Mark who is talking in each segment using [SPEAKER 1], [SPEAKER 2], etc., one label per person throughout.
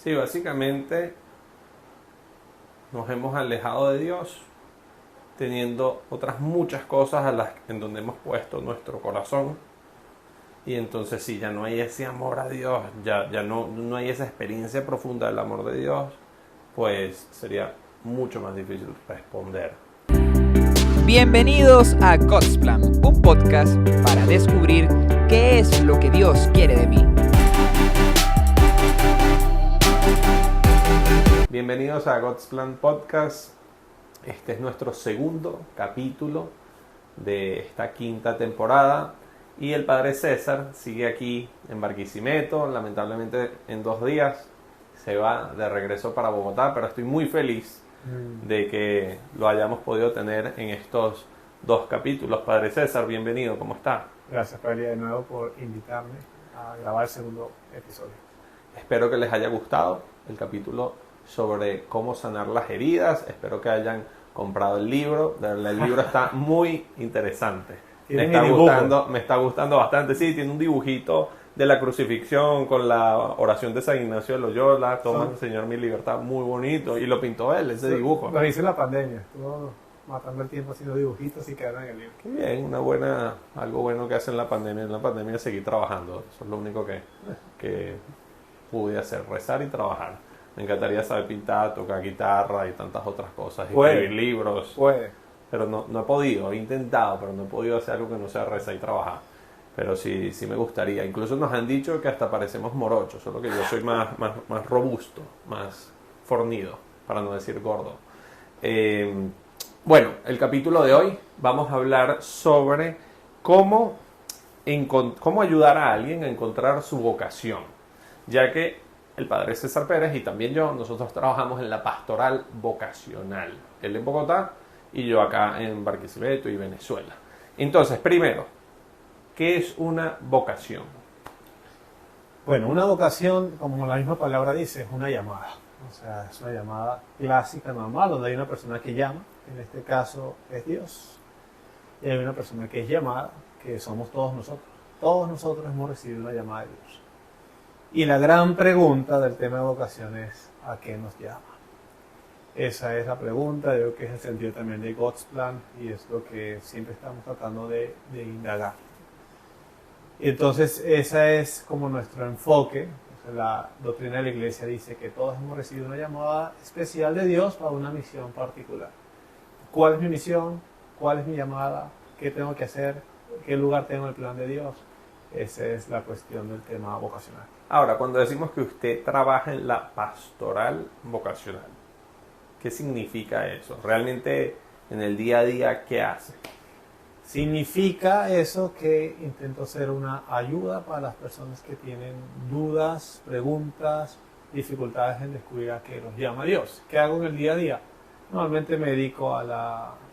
[SPEAKER 1] Sí, básicamente nos hemos alejado de Dios teniendo otras muchas cosas en donde hemos puesto nuestro corazón. Y entonces sí, ya no hay ese amor a Dios, ya no hay esa experiencia profunda del amor de Dios, pues sería mucho más difícil responder.
[SPEAKER 2] Bienvenidos a God's Plan, un podcast para descubrir qué es lo que Dios quiere de mí.
[SPEAKER 1] Bienvenidos a God's Plan Podcast. Este es nuestro segundo capítulo de esta quinta temporada. Y el Padre César sigue aquí en Barquisimeto. Lamentablemente en 2 días se va de regreso para Bogotá, pero estoy muy feliz de que lo hayamos podido tener en estos 2 capítulos. Padre César, bienvenido, ¿cómo está?
[SPEAKER 3] Gracias, Padre, de nuevo por invitarme a grabar el segundo episodio.
[SPEAKER 1] Espero que les haya gustado el capítulo sobre cómo sanar las heridas. Espero que hayan comprado el libro. De verdad, el libro está muy interesante. Me está gustando bastante. Sí, tiene un dibujito de la crucifixión con la oración de San Ignacio de Loyola. Toma, Señor, mi libertad, muy bonito. Y lo pintó él, ese dibujo.
[SPEAKER 3] Lo hice en la pandemia. Estuvo matando el tiempo haciendo dibujitos y quedaron en el libro.
[SPEAKER 1] Qué bien, algo bueno que hace en la pandemia. En la pandemia seguí trabajando. Eso es lo único que pude hacer, rezar y trabajar. Me encantaría saber pintar, tocar guitarra y tantas otras cosas. Escribir libros. Pero no he podido, he intentado, pero no he podido hacer algo que no sea rezar y trabajar. Pero sí me gustaría. Incluso nos han dicho que hasta parecemos morochos, solo que yo soy más robusto, más fornido, para no decir gordo. Bueno, el capítulo de hoy vamos a hablar sobre cómo ayudar a alguien a encontrar su vocación. Ya que el Padre César Pérez y también yo, nosotros trabajamos en la pastoral vocacional. Él en Bogotá y yo acá en Barquisimeto y Venezuela. Entonces, primero, ¿qué es una vocación?
[SPEAKER 3] Bueno, una vocación, como la misma palabra dice, es una llamada. O sea, es una llamada clásica, normal, donde hay una persona que llama, en este caso es Dios. Y hay una persona que es llamada, que somos todos nosotros. Todos nosotros hemos recibido una llamada de Dios. Y la gran pregunta del tema de vocación es, ¿a qué nos llama? Esa es la pregunta, yo creo que es el sentido también de God's Plan y es lo que siempre estamos tratando de indagar. Y entonces ese es como nuestro enfoque. O sea, la doctrina de la Iglesia dice que todos hemos recibido una llamada especial de Dios para una misión particular. ¿Cuál es mi misión? ¿Cuál es mi llamada? ¿Qué tengo que hacer? ¿Qué lugar tengo en el plan de Dios? Esa es la cuestión del tema vocacional.
[SPEAKER 1] Ahora, cuando decimos que usted trabaja en la pastoral vocacional, ¿qué significa eso? Realmente en el día a día, ¿qué hace?
[SPEAKER 3] Significa eso que intento ser una ayuda para las personas que tienen dudas, preguntas, dificultades en descubrir a qué los llama Dios. ¿Qué hago en el día a día? Normalmente me dedico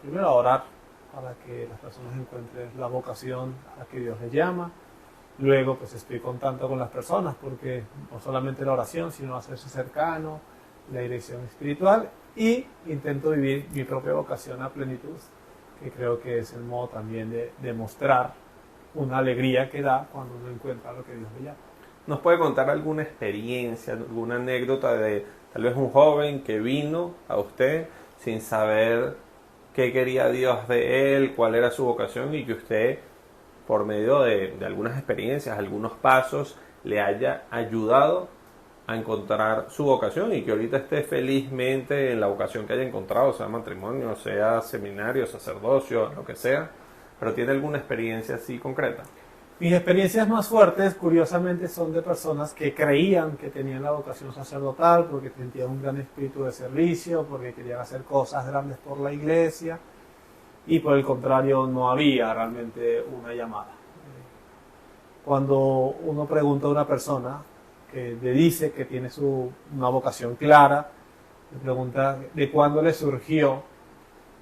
[SPEAKER 3] primero a orar para que las personas encuentren la vocación a que Dios les llama. Luego pues estoy en contacto con las personas porque no solamente la oración, sino hacerse cercano, la dirección espiritual y intento vivir mi propia vocación a plenitud, que creo que es el modo también de mostrar una alegría que da cuando uno encuentra lo que Dios le llama.
[SPEAKER 1] ¿Nos puede contar alguna experiencia, alguna anécdota de tal vez un joven que vino a usted sin saber qué quería Dios de él, cuál era su vocación y que usted, por medio de algunas experiencias, algunos pasos, le haya ayudado a encontrar su vocación y que ahorita esté felizmente en la vocación que haya encontrado, sea matrimonio, sea seminario, sacerdocio, lo que sea, pero tiene alguna experiencia así concreta?
[SPEAKER 3] Mis experiencias más fuertes, curiosamente, son de personas que creían que tenían la vocación sacerdotal porque sentían un gran espíritu de servicio, porque querían hacer cosas grandes por la iglesia y por el contrario no había realmente una llamada. Cuando uno pregunta a una persona que le dice que tiene una vocación clara, le pregunta de cuándo le surgió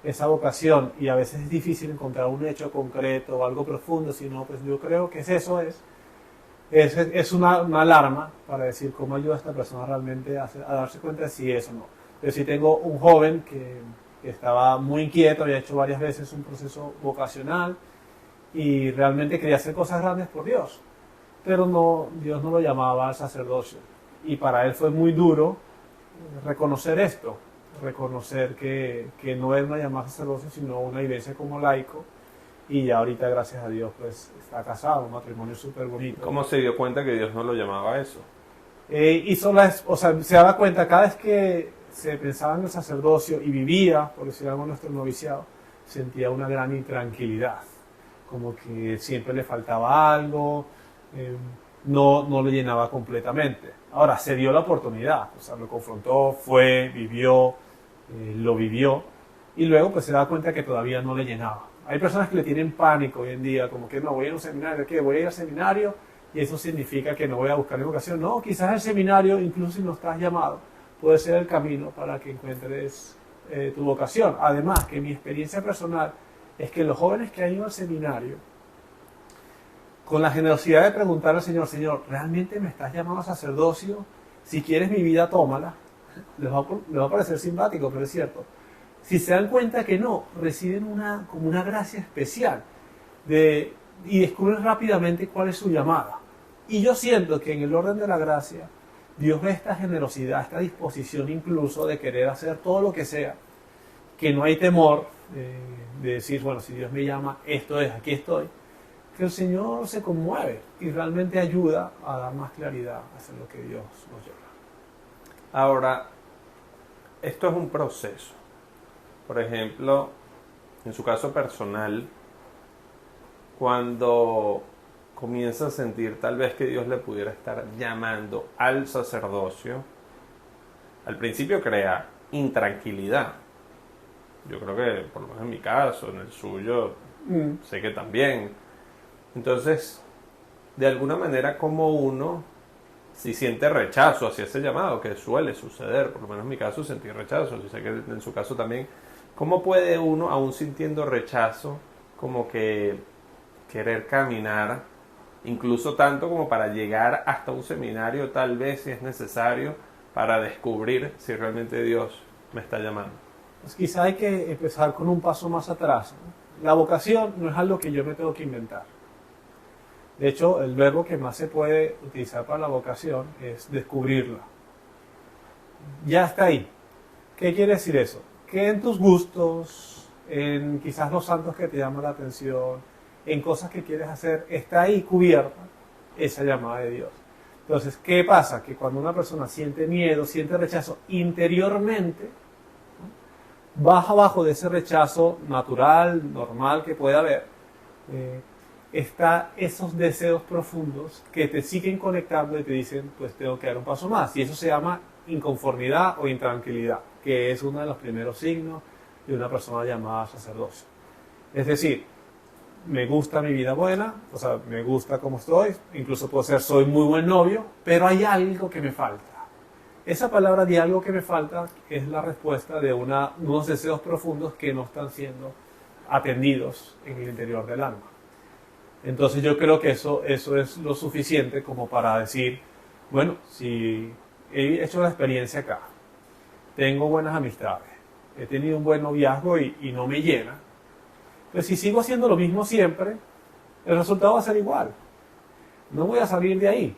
[SPEAKER 3] esa vocación y a veces es difícil encontrar un hecho concreto o algo profundo, sino pues yo creo que es una alarma para decir cómo ayuda a esta persona realmente a darse cuenta de si es o no. Pero si tengo un joven que estaba muy inquieto, había hecho varias veces un proceso vocacional y realmente quería hacer cosas grandes por Dios, pero Dios no lo llamaba al sacerdocio. y para él fue muy duro reconocer esto, reconocer que no era una llamada a sacerdocio, sino una vivencia como laico, y ya ahorita, gracias a Dios, pues está casado, un matrimonio súper bonito.
[SPEAKER 1] ¿Cómo se dio cuenta que Dios no lo llamaba a eso?
[SPEAKER 3] Se daba cuenta cada vez que se pensaba en el sacerdocio y vivía, por decir algo, nuestro noviciado, sentía una gran intranquilidad, como que siempre le faltaba algo, no lo llenaba completamente. Ahora, se dio la oportunidad, o sea, lo confrontó, fue, vivió, lo vivió, y luego pues se da cuenta que todavía no le llenaba. Hay personas que le tienen pánico hoy en día, como que no, voy a ir a un seminario, ¿qué? Voy a ir al seminario y eso significa que no voy a buscar mi vocación. No, quizás el seminario, incluso si no estás llamado, puede ser el camino para que encuentres tu vocación. Además, que mi experiencia personal es que los jóvenes que han ido al seminario, con la generosidad de preguntar al Señor, Señor, ¿realmente me estás llamando a sacerdocio? Si quieres mi vida, tómala. Les va a parecer simpático, pero es cierto. Si se dan cuenta que no, reciben como una gracia especial y descubren rápidamente cuál es su llamada. Y yo siento que en el orden de la gracia, Dios ve esta generosidad, esta disposición incluso de querer hacer todo lo que sea, que no hay temor de decir, bueno, si Dios me llama, esto es, aquí estoy, que el Señor se conmueve y realmente ayuda a dar más claridad a hacer lo que Dios nos llama.
[SPEAKER 1] Ahora, esto es un proceso. Por ejemplo, en su caso personal, cuando comienza a sentir tal vez que Dios le pudiera estar llamando al sacerdocio, al principio crea intranquilidad. Yo creo que, por lo menos en mi caso, en el suyo, sé que también. Entonces, de alguna manera, como uno, si siente rechazo hacia ese llamado, que suele suceder, por lo menos en mi caso sentí rechazo, y sé que en su caso también, ¿cómo puede uno, aún sintiendo rechazo, como que querer caminar, incluso tanto como para llegar hasta un seminario, tal vez si es necesario, para descubrir si realmente Dios me está llamando?
[SPEAKER 3] Pues quizá hay que empezar con un paso más atrás, ¿no? La vocación no es algo que yo me tengo que inventar. De hecho, el verbo que más se puede utilizar para la vocación es descubrirla. Ya está ahí. ¿Qué quiere decir eso? Que en tus gustos, en quizás los santos que te llaman la atención, en cosas que quieres hacer, está ahí cubierta esa llamada de Dios. Entonces, ¿qué pasa? Que cuando una persona siente miedo, siente rechazo interiormente, ¿no?, baja abajo de ese rechazo natural, normal que puede haber, está esos deseos profundos que te siguen conectando y te dicen, pues tengo que dar un paso más. Y eso se llama inconformidad o intranquilidad, que es uno de los primeros signos de una persona llamada a sacerdocio. Es decir, me gusta mi vida buena, o sea, me gusta cómo estoy, incluso puedo ser, soy muy buen novio, pero hay algo que me falta. Esa palabra de algo que me falta es la respuesta de unos deseos profundos que no están siendo atendidos en el interior del alma. Entonces yo creo que eso es lo suficiente como para decir, bueno, si he hecho la experiencia acá, tengo buenas amistades, he tenido un buen noviazgo y no me llena, pues si sigo haciendo lo mismo siempre, el resultado va a ser igual. No voy a salir de ahí.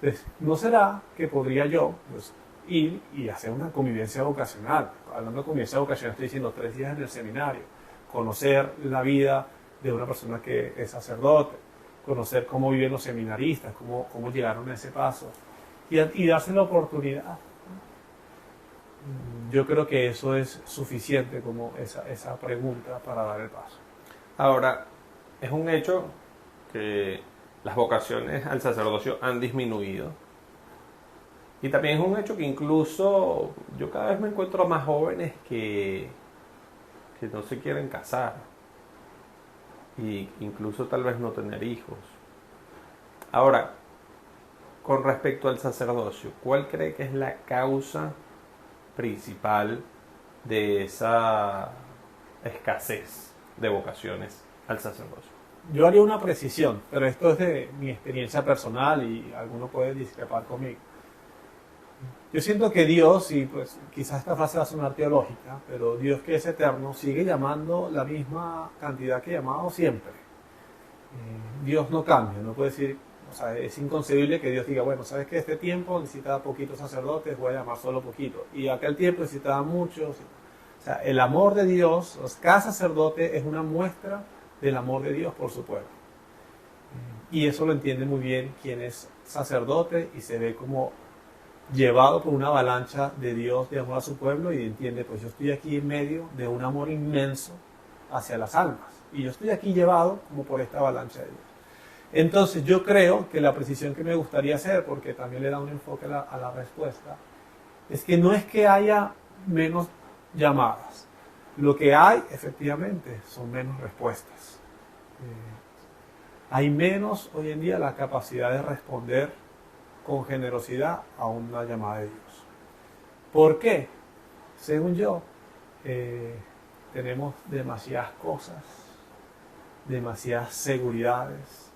[SPEAKER 3] Entonces, ¿no será que podría yo pues, ir y hacer una convivencia vocacional? Hablando de convivencia vocacional, estoy diciendo 3 días en el seminario, conocer la vida de una persona que es sacerdote, conocer cómo viven los seminaristas, cómo llegaron a ese paso, y darse la oportunidad. Yo creo que eso es suficiente como esa pregunta para dar el paso.
[SPEAKER 1] Ahora, es un hecho que las vocaciones al sacerdocio han disminuido. Y también es un hecho que incluso yo cada vez me encuentro más jóvenes que no se quieren casar. Y incluso tal vez no tener hijos. Ahora, con respecto al sacerdocio, ¿cuál cree que es la causa principal de esa escasez de vocaciones al sacerdocio?
[SPEAKER 3] Yo haría una precisión, pero esto es de mi experiencia personal y alguno puede discrepar conmigo. Yo siento que Dios, y pues quizás esta frase va a sonar teológica, pero Dios, que es eterno, sigue llamando la misma cantidad que ha llamado siempre. Dios no cambia, no puede decir, O sea, es inconcebible que Dios diga, bueno, sabes que este tiempo necesitaba poquitos sacerdotes, voy a llamar solo poquito. Y aquel tiempo necesitaba muchos. O sea, el amor de Dios, cada sacerdote es una muestra del amor de Dios por su pueblo. Y eso lo entiende muy bien quien es sacerdote y se ve como llevado por una avalancha de Dios de amor a su pueblo y entiende, pues yo estoy aquí en medio de un amor inmenso hacia las almas. Y yo estoy aquí llevado como por esta avalancha de Dios. Entonces yo creo que la precisión que me gustaría hacer, porque también le da un enfoque a la respuesta, es que no es que haya menos llamadas. Lo que hay, efectivamente, son menos respuestas. Hay menos hoy en día la capacidad de responder con generosidad a una llamada de Dios. ¿Por qué? Según yo, tenemos demasiadas cosas, demasiadas seguridades.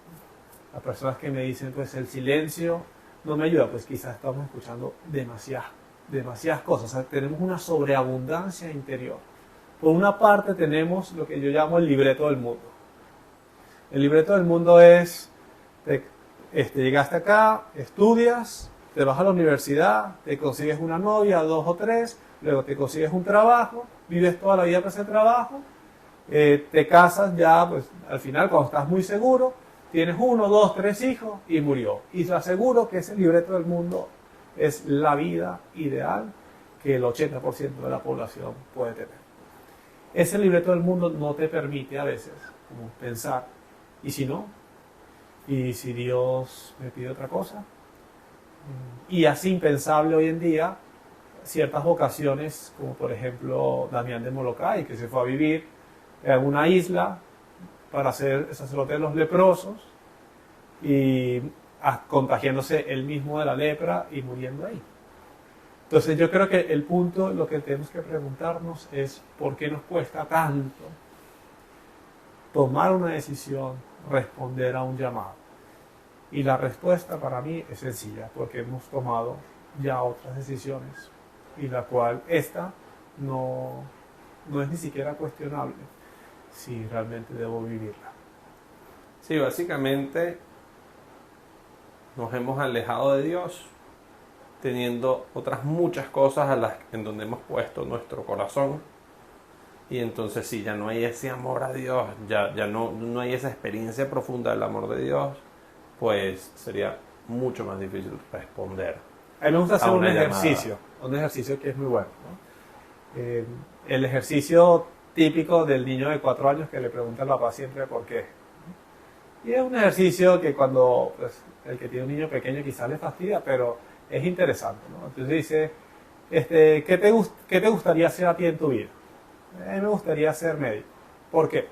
[SPEAKER 3] Las personas que me dicen, pues el silencio no me ayuda, pues quizás estamos escuchando demasiadas cosas. O sea, tenemos una sobreabundancia interior. Por una parte tenemos lo que yo llamo el libreto del mundo. El libreto del mundo es, llegaste acá, estudias, te vas a la universidad, te consigues una novia, 2 o 3, luego te consigues un trabajo, vives toda la vida para ese trabajo, te casas ya, pues al final cuando estás muy seguro, tienes 1, 2, 3 hijos y murió. Y te aseguro que ese libreto del mundo es la vida ideal que el 80% de la población puede tener. Ese libreto del mundo no te permite a veces como pensar, ¿y si no? ¿Y si Dios me pide otra cosa? Y así impensable hoy en día ciertas vocaciones, como por ejemplo Damián de Molokai, que se fue a vivir en una isla para ser sacerdote de los leprosos y contagiándose él mismo de la lepra y muriendo ahí. Entonces yo creo que el punto, lo que tenemos que preguntarnos es ¿por qué nos cuesta tanto tomar una decisión, responder a un llamado? Y la respuesta para mí es sencilla, porque hemos tomado ya otras decisiones y la cual esta no es ni siquiera cuestionable si realmente debo vivirla.
[SPEAKER 1] Sí, básicamente nos hemos alejado de Dios teniendo otras muchas cosas en donde hemos puesto nuestro corazón y entonces si ya no hay ese amor a Dios, ya no hay esa experiencia profunda del amor de Dios, pues sería mucho más difícil responder.
[SPEAKER 3] A mí me gusta hacer un
[SPEAKER 1] llamada.
[SPEAKER 3] ejercicio que es muy bueno, ¿no? El ejercicio típico del niño de 4 años que le pregunta al papá siempre por qué. Y es un ejercicio que cuando pues, el que tiene un niño pequeño quizás le fastidia, pero es interesante, ¿no? Entonces dice, ¿qué te gustaría hacer a ti en tu vida? A mí me gustaría ser médico. ¿Por qué?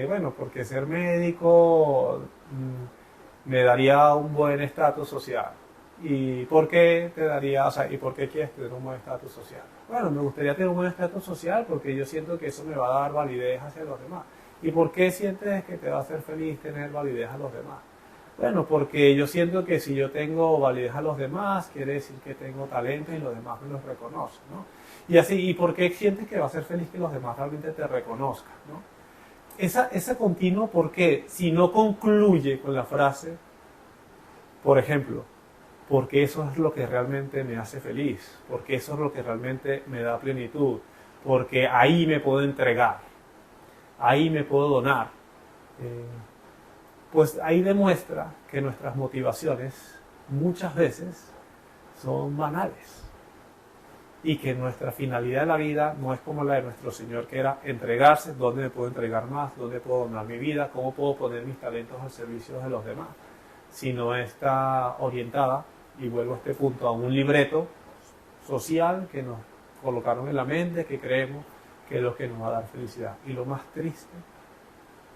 [SPEAKER 3] Bueno, porque ser médico me daría un buen estatus social. ¿Y por qué te daría, o sea, y por qué quieres tener un buen estatus social? Bueno, me gustaría tener un buen estatus social porque yo siento que eso me va a dar validez hacia los demás. ¿Y por qué sientes que te va a hacer feliz tener validez a los demás? Bueno, porque yo siento que si yo tengo validez a los demás, quiere decir que tengo talento y los demás me los reconocen, ¿no? Y así, ¿y por qué sientes que va a ser feliz que los demás realmente te reconozcan, ¿no? Esa continuo, ¿por qué? Si no concluye con la frase, por ejemplo, porque eso es lo que realmente me hace feliz, porque eso es lo que realmente me da plenitud, porque ahí me puedo entregar, ahí me puedo donar, pues ahí demuestra que nuestras motivaciones muchas veces son banales y que nuestra finalidad de la vida no es como la de nuestro Señor, que era entregarse, dónde me puedo entregar más, dónde puedo donar mi vida, cómo puedo poner mis talentos al servicio de los demás, sino está orientada, y vuelvo a este punto, a un libreto social que nos colocaron en la mente, que creemos que es lo que nos va a dar felicidad. Y lo más triste,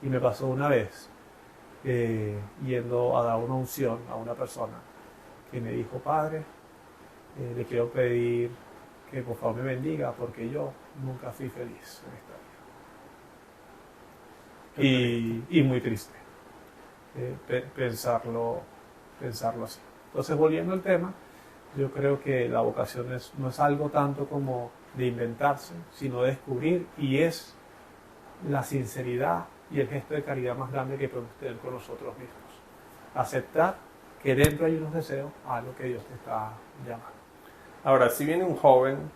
[SPEAKER 3] y me pasó una vez, yendo a dar una unción a una persona que me dijo, padre, le quiero pedir que por favor me bendiga porque yo nunca fui feliz en esta vida. Y muy triste pensarlo así. Entonces, volviendo al tema, yo creo que la vocación no es algo tanto como de inventarse, sino de descubrir, y es la sinceridad y el gesto de caridad más grande que podemos tener con nosotros mismos. aceptar que dentro hay unos deseos a lo que Dios te está llamando.
[SPEAKER 1] Ahora, si viene un joven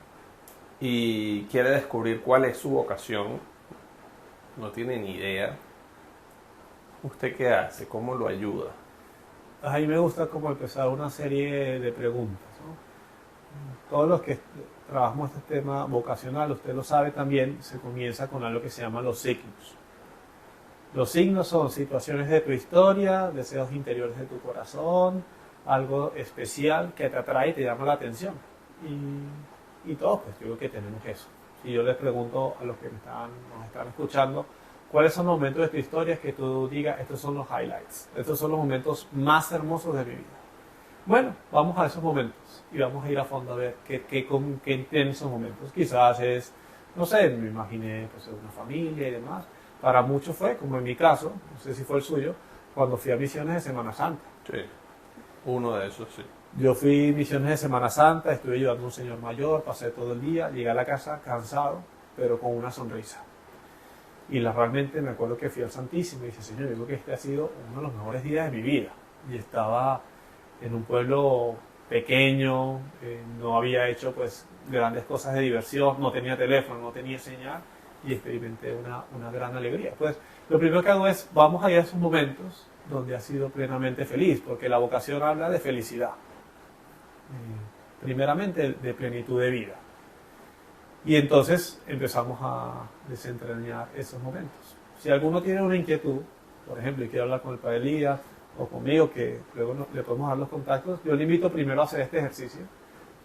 [SPEAKER 1] y quiere descubrir cuál es su vocación, no tiene ni idea, ¿usted qué hace? ¿Cómo lo ayuda?
[SPEAKER 3] A mí me gusta como empezar una serie de preguntas, ¿no? Todos los que trabajamos este tema vocacional, usted lo sabe también, se comienza con algo que se llama los signos. Los signos son situaciones de tu historia, deseos interiores de tu corazón, algo especial que te atrae y te llama la atención. Y todos, pues yo creo que tenemos eso. Si yo les pregunto a los que nos están escuchando, ¿cuáles son los momentos de tu historia que tú digas, estos son los highlights, estos son los momentos más hermosos de mi vida? Bueno, vamos a esos momentos y vamos a ir a fondo a ver qué tienen esos momentos. Quizás es, no sé, me imaginé pues, una familia y demás. Para muchos fue, como en mi caso, no sé si fue el suyo, cuando fui a misiones de Semana Santa.
[SPEAKER 1] Sí, uno de esos sí.
[SPEAKER 3] Yo fui a misiones de Semana Santa, estuve ayudando a un señor mayor, pasé todo el día, llegué a la casa cansado, pero con una sonrisa. Y realmente me acuerdo que fui al Santísimo y dije, Señor, yo creo que este ha sido uno de los mejores días de mi vida. Y estaba en un pueblo pequeño, no había hecho pues grandes cosas de diversión, no tenía teléfono, no tenía señal y experimenté una gran alegría. Pues lo primero que hago es, vamos a ir a esos momentos donde has sido plenamente feliz, porque la vocación habla de felicidad. Primeramente de plenitud de vida. Y entonces empezamos a desentrañar esos momentos. Si alguno tiene una inquietud, por ejemplo, y quiere hablar con el Padre Elías o conmigo, que luego le podemos dar los contactos, yo le invito primero a hacer este ejercicio.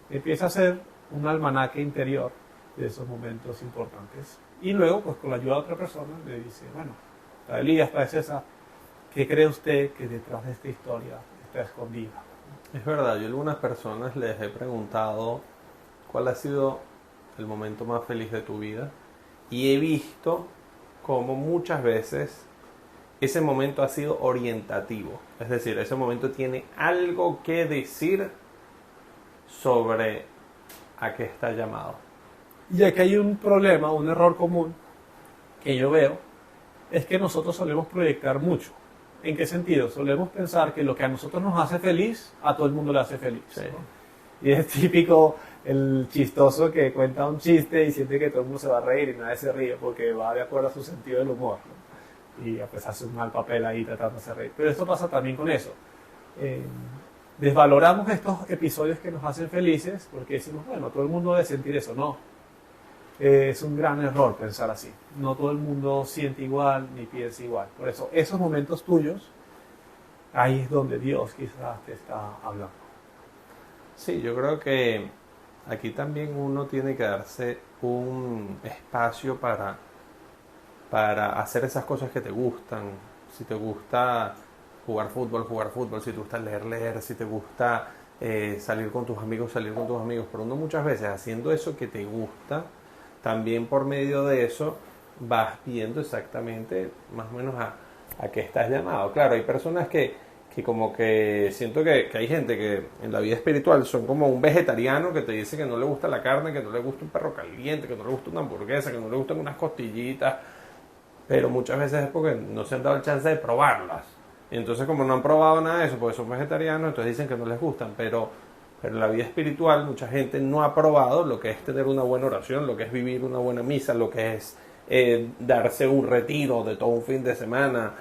[SPEAKER 3] Empieza a hacer un almanaque interior de esos momentos importantes. Y luego, pues con la ayuda de otra persona, le dice, bueno, Padre Elías, Padre César, ¿qué cree usted que detrás de esta historia está escondida?
[SPEAKER 1] Es verdad, yo a algunas personas les he preguntado cuál ha sido el momento más feliz de tu vida y he visto cómo muchas veces ese momento ha sido orientativo, es decir, ese momento tiene algo que decir sobre a qué está llamado.
[SPEAKER 3] Y aquí hay un problema, un error común que yo veo, es que nosotros solemos proyectar mucho. ¿En qué sentido? Solemos pensar que lo que a nosotros nos hace feliz, a todo el mundo le hace feliz.
[SPEAKER 1] Sí.
[SPEAKER 3] ¿No? Y es típico el chistoso que cuenta un chiste y siente que todo el mundo se va a reír y nadie se ríe porque va de acuerdo a su sentido del humor, ¿no? Y pues hace un mal papel ahí tratando de reír. Pero esto pasa también con eso. Desvaloramos estos episodios que nos hacen felices porque decimos, bueno, todo el mundo debe sentir eso. No. Es un gran error pensar así. No todo el mundo siente igual ni piensa igual. Por eso, esos momentos tuyos, ahí es donde Dios quizás te está hablando.
[SPEAKER 1] Sí, yo creo que aquí también uno tiene que darse un espacio para hacer esas cosas que te gustan. Si te gusta jugar fútbol, si te gusta leer, si te gusta salir con tus amigos, Pero uno muchas veces haciendo eso que te gusta, también por medio de eso vas viendo exactamente más o menos a qué estás llamado. Claro, hay personas que como que siento que hay gente que en la vida espiritual son como un vegetariano que te dice que no le gusta la carne, que no le gusta un perro caliente, que no le gusta una hamburguesa, que no le gustan unas costillitas, pero muchas veces es porque no se han dado el chance de probarlas. Y entonces como no han probado nada de eso, porque son vegetarianos, entonces dicen que no les gustan, pero en la vida espiritual mucha gente no ha probado lo que es tener una buena oración, lo que es vivir una buena misa, lo que es darse un retiro de todo un fin de semana.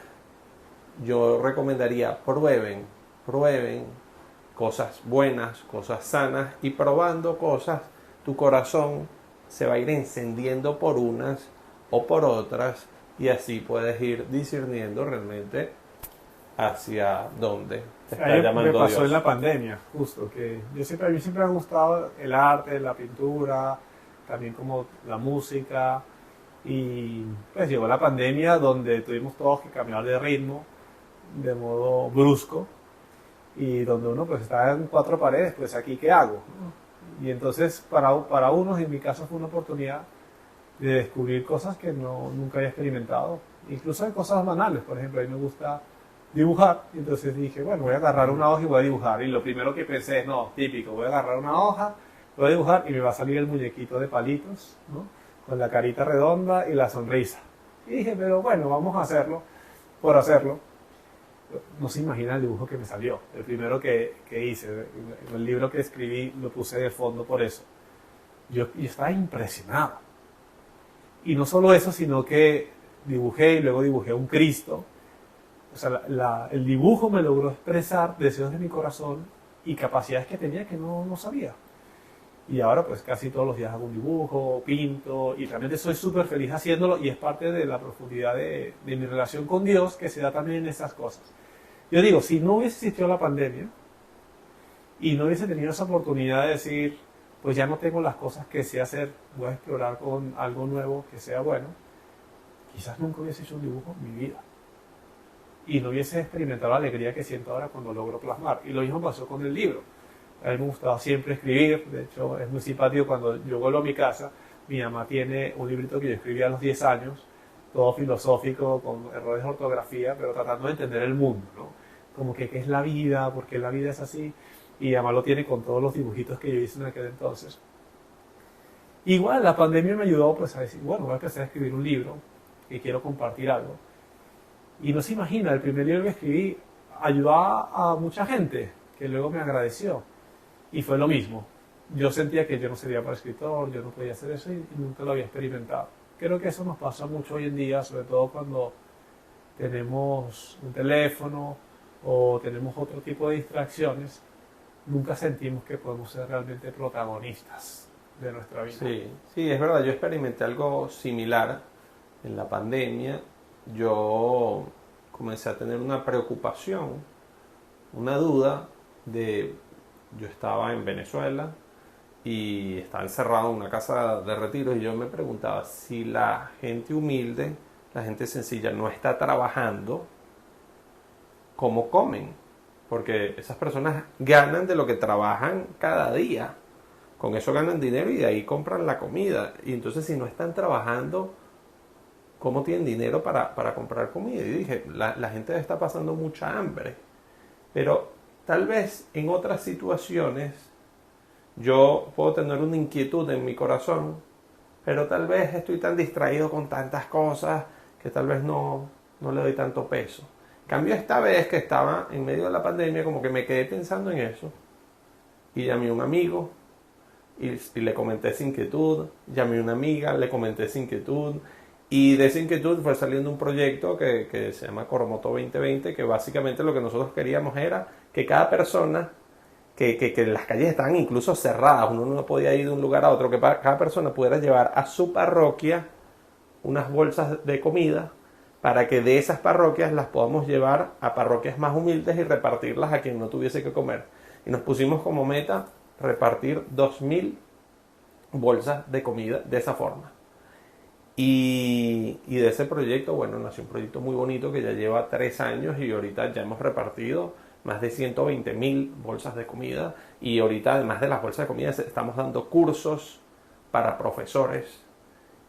[SPEAKER 1] Yo recomendaría prueben cosas buenas, cosas sanas, y probando cosas, tu corazón se va a ir encendiendo por unas o por otras, y así puedes ir discerniendo realmente hacia dónde te está llamando
[SPEAKER 3] me pasó
[SPEAKER 1] Dios.
[SPEAKER 3] en la pandemia, justo, que a mí siempre me ha gustado el arte, la pintura, también como la música, y pues llegó la pandemia donde tuvimos todos que cambiar de ritmo de modo brusco, y donde uno pues está en cuatro paredes, pues aquí ¿qué hago? Y entonces para unos, en mi caso, fue una oportunidad de descubrir cosas que nunca había experimentado, incluso en cosas banales. Por ejemplo, a mí me gusta dibujar, y entonces dije, bueno, voy a agarrar una hoja y voy a dibujar, y lo primero que pensé es, no, típico, voy a agarrar una hoja, voy a dibujar y me va a salir el muñequito de palitos, ¿no? Con la carita redonda y la sonrisa. Y dije, pero bueno, vamos a hacerlo por hacerlo. no se imagina el dibujo que me salió. El primero que hice, el libro que escribí, lo puse de fondo por eso. Yo estaba impresionado. Y no solo eso, sino que dibujé y luego dibujé un Cristo. O sea, el dibujo me logró expresar deseos de mi corazón y capacidades que tenía que no sabía. Y ahora pues casi todos los días hago un dibujo, pinto y realmente soy súper feliz haciéndolo y es parte de la profundidad de mi relación con Dios que se da también en esas cosas. Yo digo, si no hubiese existido la pandemia y no hubiese tenido esa oportunidad de decir, pues ya no tengo las cosas que sé hacer, voy a explorar con algo nuevo que sea bueno, quizás nunca hubiese hecho un dibujo en mi vida. Y no hubiese experimentado la alegría que siento ahora cuando logro plasmar. Y lo mismo pasó con el libro. A mí me gustaba siempre escribir, de hecho es muy simpático cuando yo vuelvo a mi casa, mi mamá tiene un librito que yo escribí a los 10 años, todo filosófico, con errores de ortografía, pero tratando de entender el mundo, ¿no? Como que qué es la vida, por qué la vida es así, y mi mamá lo tiene con todos los dibujitos que yo hice en aquel entonces. Igual la pandemia me ayudó pues a decir, bueno, voy a empezar a escribir un libro, que quiero compartir algo. Y no se imagina, el primer libro que escribí ayudó a mucha gente, que luego me agradeció. Y fue lo mismo. Yo sentía que yo no sería para escritor, yo no podía hacer eso y nunca lo había experimentado. Creo que eso nos pasa mucho hoy en día, sobre todo cuando tenemos un teléfono o tenemos otro tipo de distracciones. Nunca sentimos que podemos ser realmente protagonistas de nuestra vida.
[SPEAKER 1] Sí, es verdad. Yo experimenté algo similar en la pandemia. Yo comencé a tener una preocupación, una duda de... Yo estaba en Venezuela y estaba encerrado en una casa de retiro y yo me preguntaba si la gente humilde, la gente sencilla no está trabajando, ¿cómo comen? Porque esas personas ganan de lo que trabajan cada día. Con eso ganan dinero y de ahí compran la comida. Y entonces si no están trabajando, ¿cómo tienen dinero para comprar comida? Y dije, la gente está pasando mucha hambre. Pero tal vez en otras situaciones yo puedo tener una inquietud en mi corazón, pero tal vez estoy tan distraído con tantas cosas que tal vez no le doy tanto peso. En cambio, esta vez que estaba en medio de la pandemia, como que me quedé pensando en eso y llamé a un amigo y le comenté esa inquietud, llamé a una amiga, le comenté esa inquietud. Y de esa inquietud fue saliendo un proyecto que se llama Coromoto 2020, que básicamente lo que nosotros queríamos era que cada persona, que las calles estaban incluso cerradas, uno no podía ir de un lugar a otro, que cada persona pudiera llevar a su parroquia unas bolsas de comida para que de esas parroquias las podamos llevar a parroquias más humildes y repartirlas a quien no tuviese que comer. Y nos pusimos como meta repartir 2.000 bolsas de comida de esa forma. Y de ese proyecto, bueno, nació un proyecto muy bonito que ya lleva 3 años y ahorita ya hemos repartido más de 120.000 bolsas de comida y ahorita además de las bolsas de comida estamos dando cursos para profesores,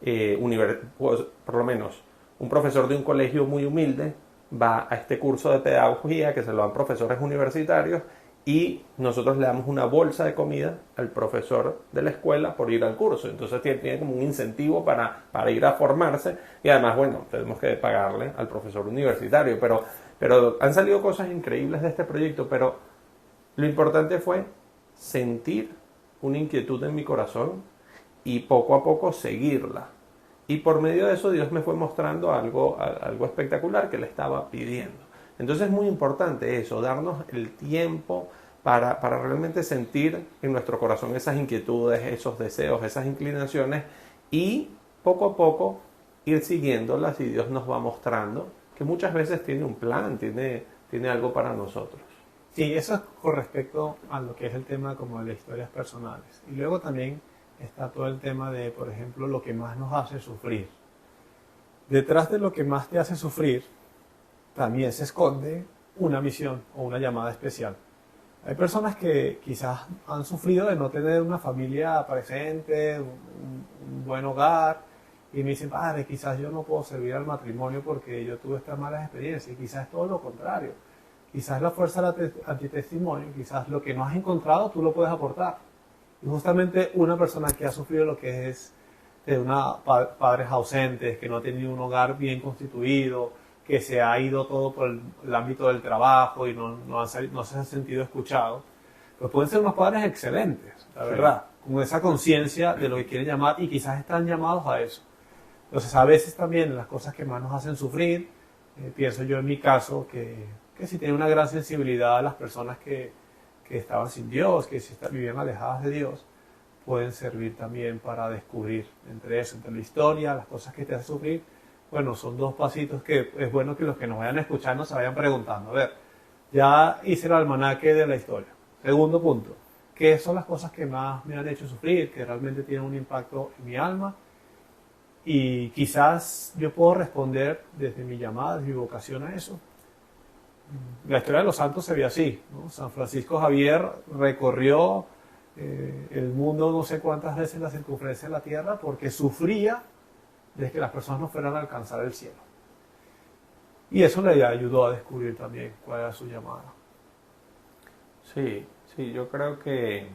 [SPEAKER 1] pues, por lo menos un profesor de un colegio muy humilde va a este curso de pedagogía que se lo dan profesores universitarios y nosotros le damos una bolsa de comida al profesor de la escuela por ir al curso. Entonces tiene como un incentivo para ir a formarse y además, bueno, tenemos que pagarle al profesor universitario. Pero han salido cosas increíbles de este proyecto, pero lo importante fue sentir una inquietud en mi corazón y poco a poco seguirla. Y por medio de eso Dios me fue mostrando algo espectacular que le estaba pidiendo. Entonces es muy importante eso, darnos el tiempo para realmente sentir en nuestro corazón esas inquietudes, esos deseos, esas inclinaciones y poco a poco ir siguiéndolas y Dios nos va mostrando que muchas veces tiene un plan, tiene algo para nosotros.
[SPEAKER 3] Sí, eso es con respecto a lo que es el tema como de las historias personales. Y luego también está todo el tema de, por ejemplo, lo que más nos hace sufrir. Detrás de lo que más te hace sufrir también se esconde una misión o una llamada especial. Hay personas que quizás han sufrido de no tener una familia presente, un buen hogar, y me dicen, padre, quizás yo no puedo servir al matrimonio porque yo tuve estas malas experiencias, y quizás es todo lo contrario. Quizás la fuerza del antitestimonio, quizás lo que no has encontrado tú lo puedes aportar. Y justamente una persona que ha sufrido lo que es de padres ausentes, que no ha tenido un hogar bien constituido, que se ha ido todo por el ámbito del trabajo y no se han sentido escuchados, pues pueden ser unos padres excelentes, la verdad, con esa conciencia de lo que quieren llamar y quizás están llamados a eso. Entonces, a veces también las cosas que más nos hacen sufrir, pienso yo en mi caso, que sí tenía una gran sensibilidad a las personas que estaban sin Dios, que sí vivían alejadas de Dios, pueden servir también para descubrir entre eso, entre la historia, las cosas que te hacen sufrir. Bueno, son dos pasitos que es bueno que los que nos vayan escuchando se vayan preguntando. A ver, ya hice el almanaque de la historia. Segundo punto, ¿qué son las cosas que más me han hecho sufrir, que realmente tienen un impacto en mi alma? Y quizás yo puedo responder desde mi llamada, desde mi vocación a eso. La historia de los santos se ve así, ¿no? San Francisco Javier recorrió el mundo no sé cuántas veces, la circunferencia de la tierra, porque sufría de que las personas no fueran a alcanzar el cielo. Y eso le ayudó a descubrir también cuál era su llamada.
[SPEAKER 1] Sí, yo creo que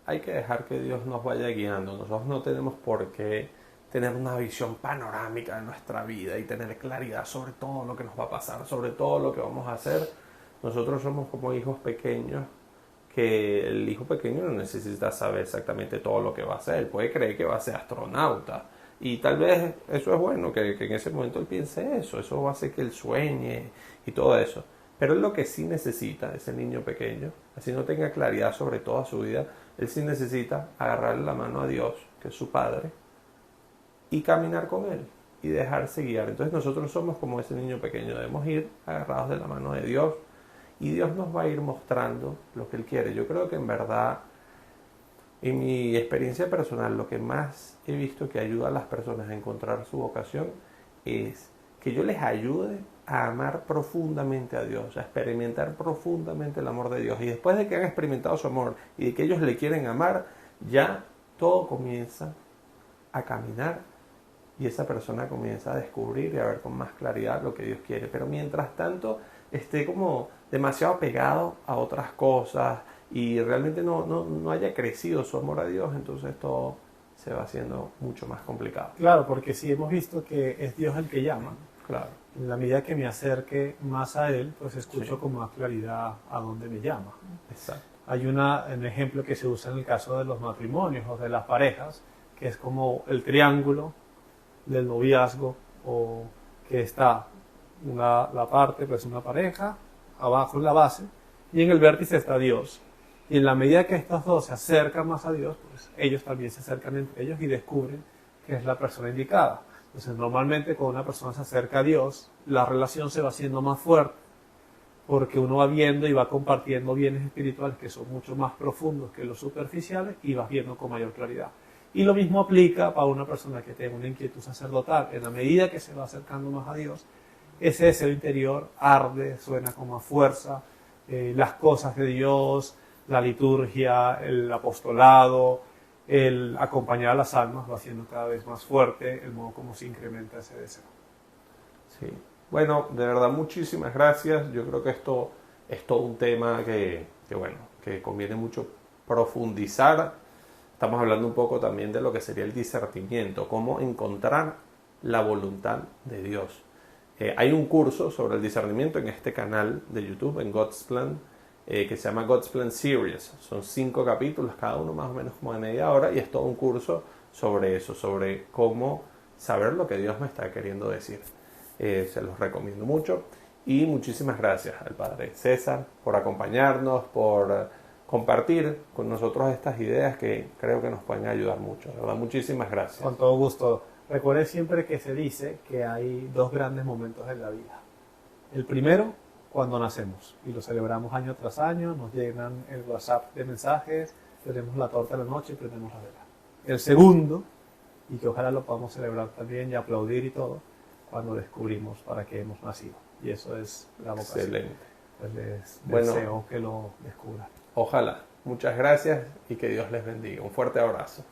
[SPEAKER 1] hay que dejar que Dios nos vaya guiando. Nosotros no tenemos por qué tener una visión panorámica de nuestra vida y tener claridad sobre todo lo que nos va a pasar, sobre todo lo que vamos a hacer. Nosotros somos como hijos pequeños, que el hijo pequeño no necesita saber exactamente todo lo que va a hacer. Él puede creer que va a ser astronauta y tal vez eso es bueno, que en ese momento él piense eso va a hacer que él sueñe y todo eso. Pero él lo que sí necesita, ese niño pequeño, así no tenga claridad sobre toda su vida, él sí necesita agarrarle la mano a Dios, que es su Padre, y caminar con él y dejarse guiar. Entonces nosotros somos como ese niño pequeño, debemos ir agarrados de la mano de Dios y Dios nos va a ir mostrando lo que Él quiere. Yo creo que en verdad, en mi experiencia personal, lo que más he visto que ayuda a las personas a encontrar su vocación es que yo les ayude a amar profundamente a Dios, a experimentar profundamente el amor de Dios. Y después de que han experimentado su amor y de que ellos le quieren amar, ya todo comienza a caminar y esa persona comienza a descubrir y a ver con más claridad lo que Dios quiere. Pero mientras tanto esté como demasiado pegado a otras cosas y realmente no haya crecido su amor a Dios, entonces todo se va haciendo mucho más complicado.
[SPEAKER 3] Claro, porque sí hemos visto que es Dios el que llama.
[SPEAKER 1] Claro.
[SPEAKER 3] En la medida que me acerque más a Él, pues escucho con más claridad a dónde me llama.
[SPEAKER 1] Exacto.
[SPEAKER 3] Hay un ejemplo que se usa en el caso de los matrimonios o de las parejas, que es como el triángulo del noviazgo, o que está la parte, pues una pareja, abajo en la base, y en el vértice está Dios. Y en la medida que estos dos se acercan más a Dios, pues ellos también se acercan entre ellos y descubren que es la persona indicada. Entonces, normalmente cuando una persona se acerca a Dios, la relación se va haciendo más fuerte, porque uno va viendo y va compartiendo bienes espirituales que son mucho más profundos que los superficiales y vas viendo con mayor claridad. Y lo mismo aplica para una persona que tenga una inquietud sacerdotal. En la medida que se va acercando más a Dios, ese deseo interior arde, suena con más fuerza, las cosas de Dios, la liturgia, el apostolado, el acompañar a las almas va haciendo cada vez más fuerte el modo como se incrementa ese deseo.
[SPEAKER 1] Sí. Bueno, de verdad muchísimas gracias. Yo creo que esto es todo un tema que conviene mucho profundizar. Estamos hablando un poco también de lo que sería el discernimiento, cómo encontrar la voluntad de Dios. Hay un curso sobre el discernimiento en este canal de YouTube, en God's Plan, que se llama God's Plan Series. Son 5 capítulos, cada uno más o menos como de media hora, y es todo un curso sobre eso, sobre cómo saber lo que Dios me está queriendo decir. Se los recomiendo mucho. Y muchísimas gracias al Padre César por acompañarnos, por compartir con nosotros estas ideas que creo que nos pueden ayudar mucho. De verdad, muchísimas gracias.
[SPEAKER 3] Con todo gusto. Recuerden siempre que se dice que hay 2 grandes momentos en la vida. El primero, cuando nacemos, y lo celebramos año tras año, nos llenan el WhatsApp de mensajes, tenemos la torta de la noche y prendemos la vela. El segundo, y que ojalá lo podamos celebrar también y aplaudir y todo, cuando descubrimos para qué hemos nacido. Y eso es la vocación.
[SPEAKER 1] Excelente.
[SPEAKER 3] Pues les
[SPEAKER 1] Bueno,
[SPEAKER 3] deseo que lo descubran.
[SPEAKER 1] Ojalá. Muchas gracias y que Dios les bendiga. Un fuerte abrazo.